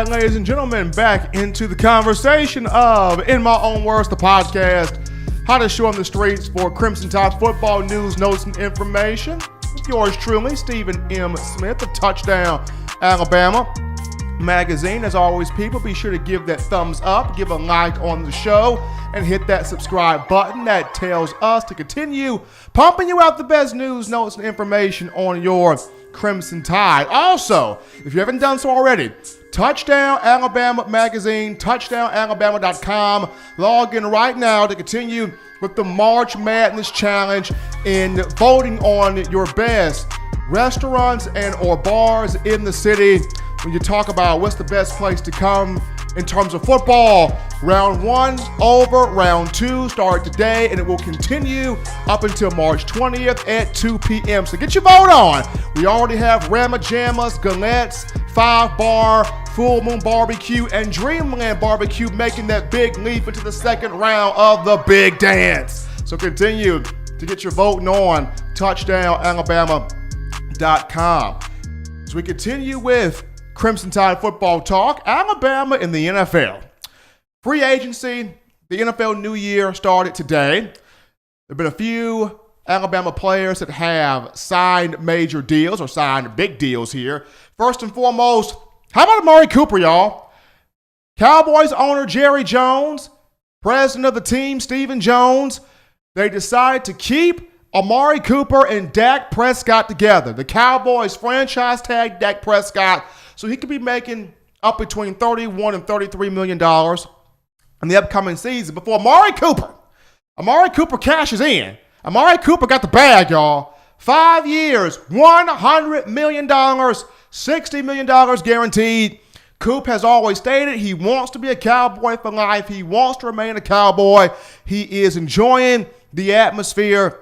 right, ladies and gentlemen, back into the conversation of In My Own Words, the podcast. Hottest show on the streets for Crimson Tide football news, notes, and information. With yours truly, Stephen M. Smith of Touchdown Alabama magazine. As always, people, be sure to give that thumbs up, give a like on the show, and hit that subscribe button. That tells us to continue pumping you out the best news, notes, and information on your Crimson Tide. Also, if you haven't done so already, Touchdown Alabama magazine, touchdownalabama.com. Log in right now to continue with the March Madness Challenge in voting on your best restaurants and or bars in the city. When you talk about what's the best place to come in terms of football, round 1 over, round 2 start today, and it will continue up until March 20th at 2 p.m. So get your vote on. We already have Rama Jammas, Galettes, 5 Bar, Full Moon Barbecue, and Dreamland Barbecue making that big leap into the second round of the Big Dance. So continue to get your voting on touchdownalabama.com. So we continue with Crimson Tide football talk. Alabama in the NFL. Free agency, the NFL new year started today. There have been a few Alabama players that have signed major deals or signed big deals here. First and foremost, how about Amari Cooper, y'all? Cowboys owner Jerry Jones, president of the team Stephen Jones, they decided to keep Amari Cooper and Dak Prescott together. The Cowboys franchise tag Dak Prescott so he could be making up between $31 and $33 million in the upcoming season before Amari Cooper cashes in. Amari Cooper got the bag, y'all. 5 years, $100 million, $60 million guaranteed. Coop has always stated he wants to be a Cowboy for life. He wants to remain a Cowboy. He is enjoying the atmosphere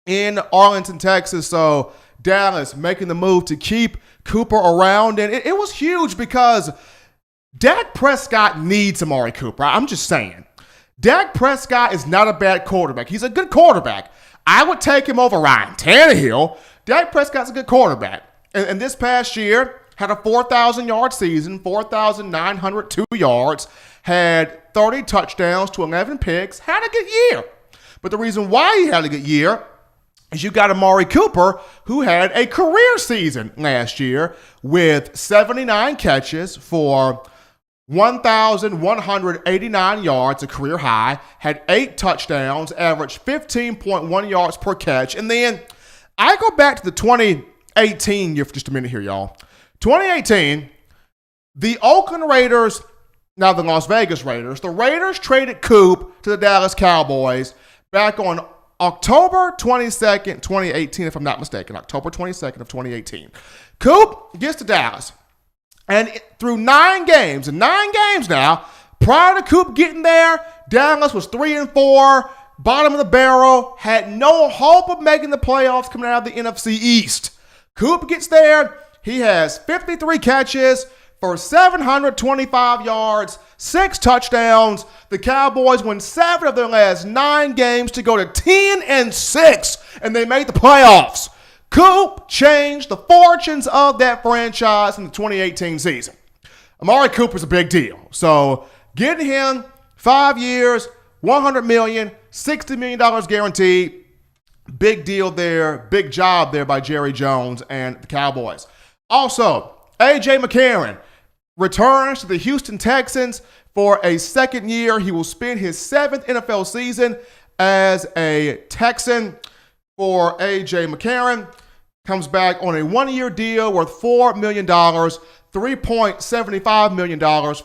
in Arlington, Texas. So Dallas making the move to keep Cooper around. And it was huge because Dak Prescott needs Amari Cooper. I'm just saying. Dak Prescott is not a bad quarterback. He's a good quarterback. I would take him over Ryan Tannehill. Dak Prescott's a good quarterback. And this past year, had a 4,000-yard season, 4,902 yards, had 30 touchdowns to 11 picks, had a good year. But the reason why he had a good year is you got Amari Cooper, who had a career season last year with 79 catches for 1,189 yards, a career high, had 8 touchdowns, averaged 15.1 yards per catch. And then I go back to the 2018 year for just a minute here, y'all. 2018, the Oakland Raiders, now the Las Vegas Raiders, the Raiders traded Coop to the Dallas Cowboys back on October 22nd, 2018, if I'm not mistaken, October 22nd of 2018. Coop gets to Dallas. And through 9 games, and 9 games now, prior to Coop getting there, Dallas was 3-4, bottom of the barrel, had no hope of making the playoffs coming out of the NFC East. Coop gets there, he has 53 catches for 725 yards, 6 touchdowns. The Cowboys win 7 of their last 9 games to go to 10-6, and they made the playoffs. Coop changed the fortunes of that franchise in the 2018 season. Amari Cooper's a big deal. So getting him 5 years, $100 million, $60 million guaranteed. Big deal there. Big job there by Jerry Jones and the Cowboys. Also, A.J. McCarron returns to the Houston Texans for a second year. He will spend his 7th NFL season as a Texan. For A.J. McCarron, comes back on a 1-year deal worth $4 million, $3.75 million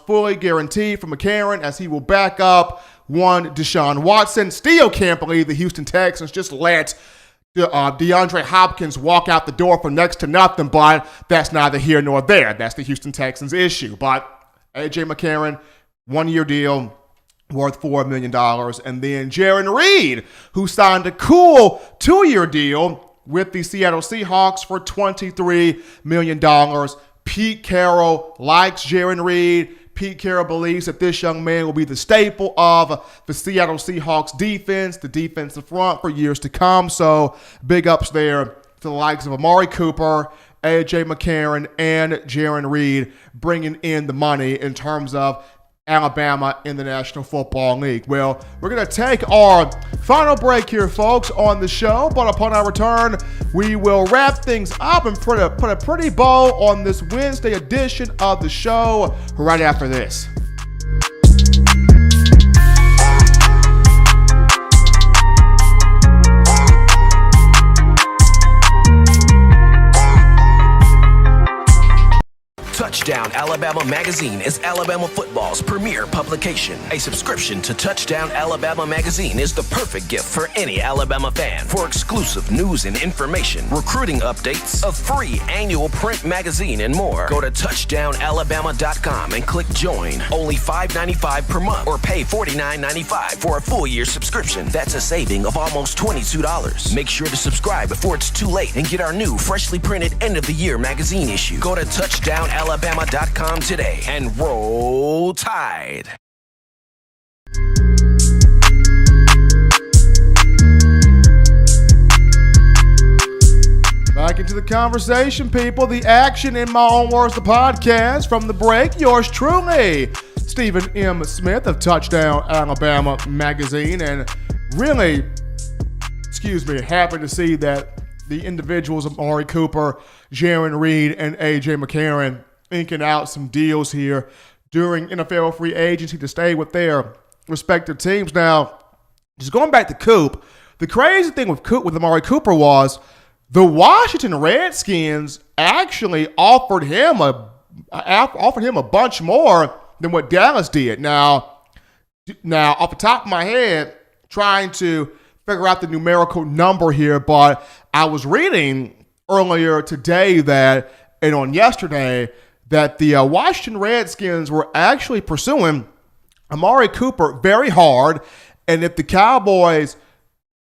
fully guaranteed for McCarron as he will back up one Deshaun Watson. Still can't believe the Houston Texans just let DeAndre Hopkins walk out the door for next to nothing, but that's neither here nor there. That's the Houston Texans issue. But A.J. McCarron, 1-year deal, worth $4 million. And then Jarran Reed, who signed a cool 2-year deal with the Seattle Seahawks for $23 million. Pete Carroll likes Jarran Reed. Pete Carroll believes that this young man will be the staple of the Seattle Seahawks defense, the defensive front for years to come. So big ups there to the likes of Amari Cooper A.J. McCarron and Jarran Reed bringing in the money in terms of Alabama in the National Football League. Well, we're going to take our final break here, folks, on the show. But upon our return, we will wrap things up and put a pretty bow on this Wednesday edition of the show right after this. Touchdown Alabama Magazine is Alabama football's premier publication. A subscription to Touchdown Alabama Magazine is the perfect gift for any Alabama fan. For exclusive news and information, recruiting updates, a free annual print magazine, and more, go to touchdownalabama.com and click join. Only $5.95 per month or pay $49.95 for a full year subscription. That's a saving of almost $22. Make sure to subscribe before it's too late and get our new freshly printed end of the year magazine issue. Go to touchdownalabama.com today and roll Tide. Back into the conversation, people. The action, in my own words, the podcast from the break. Yours truly, Stephen M. Smith of Touchdown Alabama Magazine. And really, happy to see that the individuals of Amari Cooper, Jarran Reed, and A.J. McCarron inking out some deals here during NFL free agency to stay with their respective teams. Now, just going back to Coop, the crazy thing with Amari Cooper was the Washington Redskins actually offered him a bunch more than what Dallas did. Now, off the top of my head, trying to figure out the numerical number here, but I was reading earlier today and on yesterday, that the Washington Redskins were actually pursuing Amari Cooper very hard, and if the Cowboys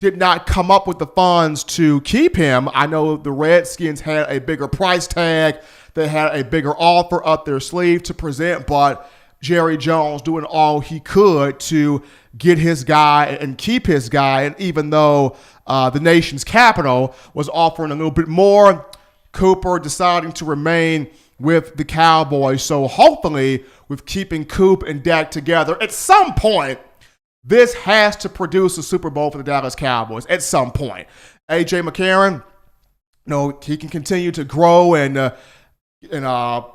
did not come up with the funds to keep him, I know the Redskins had a bigger price tag, they had a bigger offer up their sleeve to present, but Jerry Jones doing all he could to get his guy and keep his guy, and even though the nation's capital was offering a little bit more, Cooper deciding to remain with the Cowboys. So hopefully, with keeping Coop and Dak together, at some point, this has to produce a Super Bowl for the Dallas Cowboys. At some point, A.J. McCarron, he can continue to grow and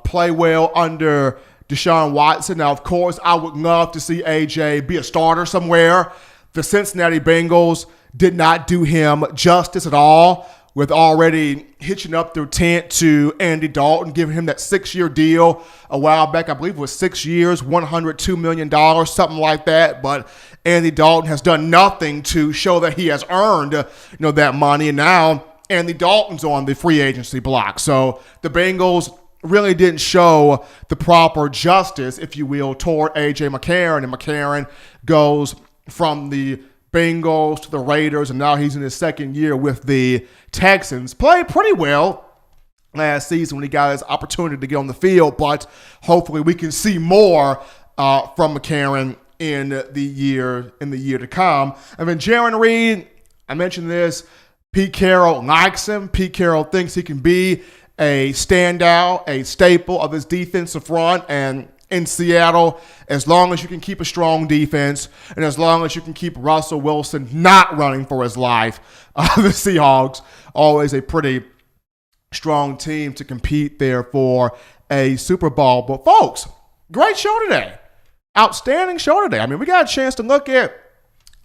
play well under Deshaun Watson. Now, of course, I would love to see A.J. be a starter somewhere. The Cincinnati Bengals did not do him justice at all, with already hitching up their tent to Andy Dalton, giving him that 6-year deal a while back. I believe it was 6 years, $102 million, something like that. But Andy Dalton has done nothing to show that he has earned that money. And now Andy Dalton's on the free agency block. So the Bengals really didn't show the proper justice, if you will, toward A.J. McCarron. And McCarron goes from the Bengals to the Raiders, and now he's in his second year with the Texans. Played pretty well last season when he got his opportunity to get on the field, but hopefully we can see more from McCarron in the year to come. And then Jarran Reed, I mentioned this, Pete Carroll likes him. Pete Carroll thinks he can be a standout, a staple of his defensive front, and in Seattle, as long as you can keep a strong defense and as long as you can keep Russell Wilson not running for his life, the Seahawks, always a pretty strong team to compete there for a Super Bowl. But folks, great show today. Outstanding show today. I mean, we got a chance to look at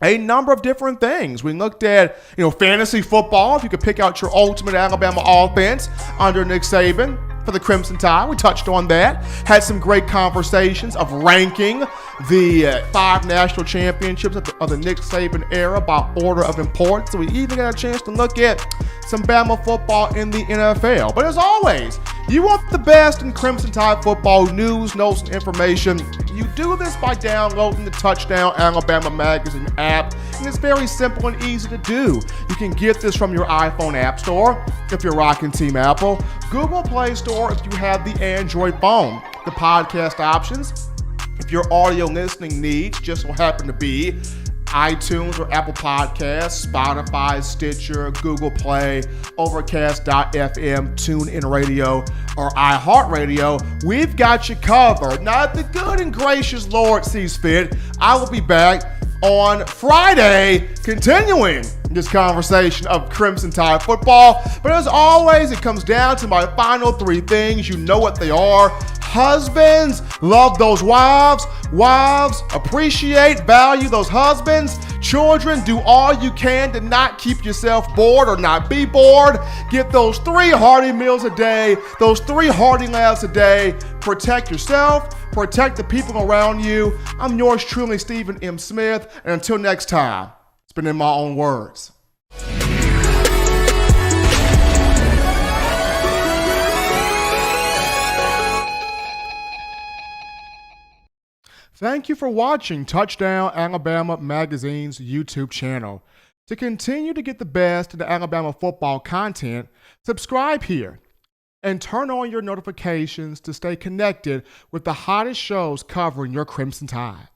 a number of different things. We looked at, fantasy football, if you could pick out your ultimate Alabama offense under Nick Saban for the Crimson Tide. We touched on that. Had some great conversations of ranking the 5 national championships of the Nick Saban era by order of importance. So we even got a chance to look at some Bama football in the NFL. But as always, you want the best in Crimson Tide football news, notes, and information. You do this by downloading the Touchdown Alabama Magazine app, and it's very simple and easy to do. You can get this from your iPhone App Store if you're rocking Team Apple, Google Play Store if you have the Android phone. The podcast options, if your audio listening needs just so happen to be iTunes or Apple Podcasts, Spotify, Stitcher, Google Play, Overcast.fm, TuneIn Radio, or iHeartRadio. We've got you covered. Now, if the good and gracious Lord sees fit, I will be back on Friday, continuing this conversation of Crimson Tide football. But as always, it comes down to my final three things. You know what they are. Husbands, love those wives. Wives, appreciate, value those husbands. Children, do all you can to not keep yourself bored or not be bored. Get those 3 hearty meals a day, those 3 hearty laughs a day. Protect yourself, protect the people around you. I'm yours truly, Stephen M. Smith. And until next time, it's been in my own words. Thank you for watching Touchdown Alabama Magazine's YouTube channel. To continue to get the best in the Alabama football content, subscribe here and turn on your notifications to stay connected with the hottest shows covering your Crimson Tide.